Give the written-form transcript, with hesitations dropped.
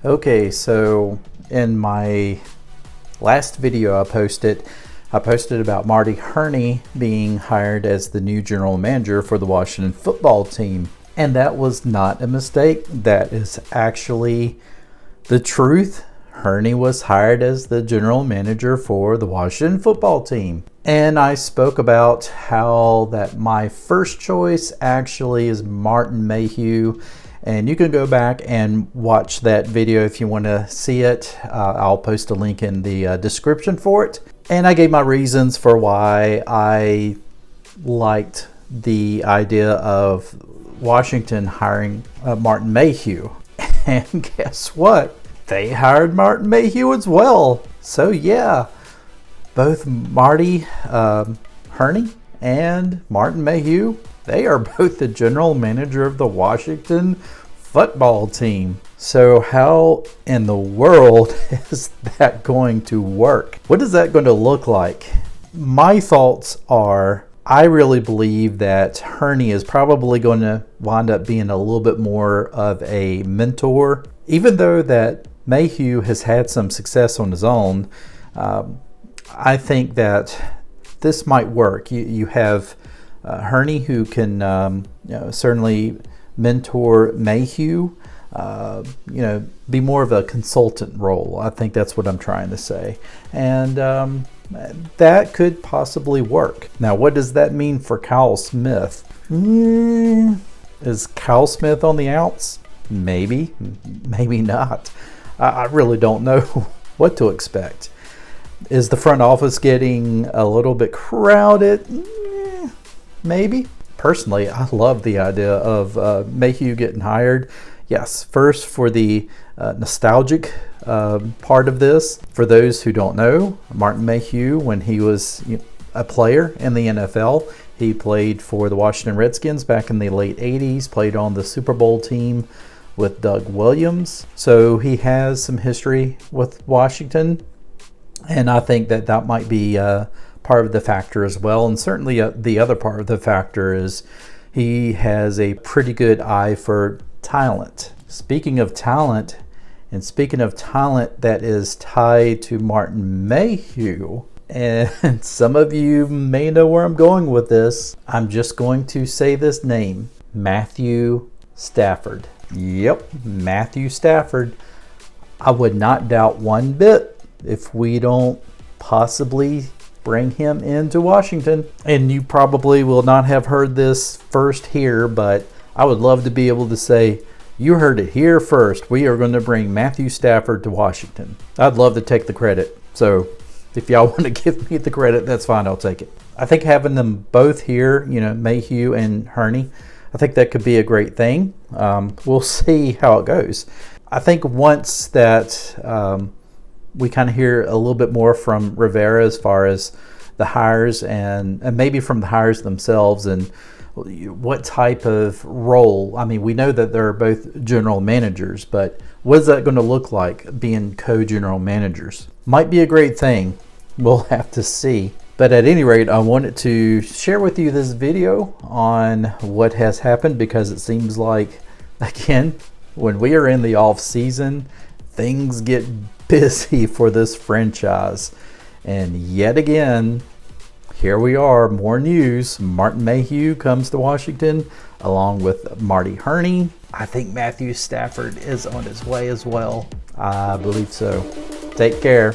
Okay, so in my last video I posted about Marty Hurney being hired as the new general manager for the Washington football team. And that was not a mistake. That is actually the truth. Hurney was hired as the general manager for the Washington football team. And I spoke about how that my first choice actually is Martin Mayhew. And you can go back and watch that video if you want to see it. I'll post a link in the description for it. And I gave my reasons for why I liked the idea of Washington hiring Martin Mayhew. And guess what? They hired Martin Mayhew as well. So yeah, both Marty Hurney and Martin Mayhew, they are both the general manager of the Washington football team. So how in the world is that going to work? What is that going to look like? My thoughts are, I really believe that Hurney is probably going to wind up being a little bit more of a mentor. Even though that Mayhew has had some success on his own, I think that this might work. You have Hurney who can certainly mentor Mayhew, be more of a consultant role. I think that's what I'm trying to say. And that could possibly work. Now, what does that mean for Kyle Smith? Is Kyle Smith on the outs? Maybe, maybe not. I really don't know what to expect. Is the front office getting a little bit crowded? Maybe. Personally, I love the idea of Mayhew getting hired. Yes, first for the nostalgic part of this. For those who don't know, Martin Mayhew, when he was a player in the NFL, he played for the Washington Redskins back in the late 80s, played on the Super Bowl team with Doug Williams. So he has some history with Washington. And I think that that might be part of the factor as well. And certainly the other part of the factor is he has a pretty good eye for talent. Speaking of talent, and speaking of talent that is tied to Martin Mayhew, and some of you may know where I'm going with this, I'm just going to say this name, Matthew Stafford. Yep, Matthew Stafford. I would not doubt one bit if we don't possibly bring him into Washington. And you probably will not have heard this first here, but I would love to be able to say, you heard it here first. We are going to bring Matthew Stafford to Washington. I'd love to take the credit. So if y'all want to give me the credit, that's fine. I'll take it. I think having them both here, Mayhew and Hurney, I think that could be a great thing. We'll see how it goes. I think once that we kind of hear a little bit more from Rivera as far as the hires and maybe from the hires themselves and what type of role. I mean, we know that they're both general managers, but what is that going to look like being co-general managers? Might be a great thing. We'll have to see. But at any rate, I wanted to share with you this video on what has happened because it seems like, again, when we are in the off season, things get busy for this franchise. And yet again, here we are, more news. Martin Mayhew comes to Washington along with Marty Hurney. I think Matthew Stafford is on his way as well. I believe so. Take care.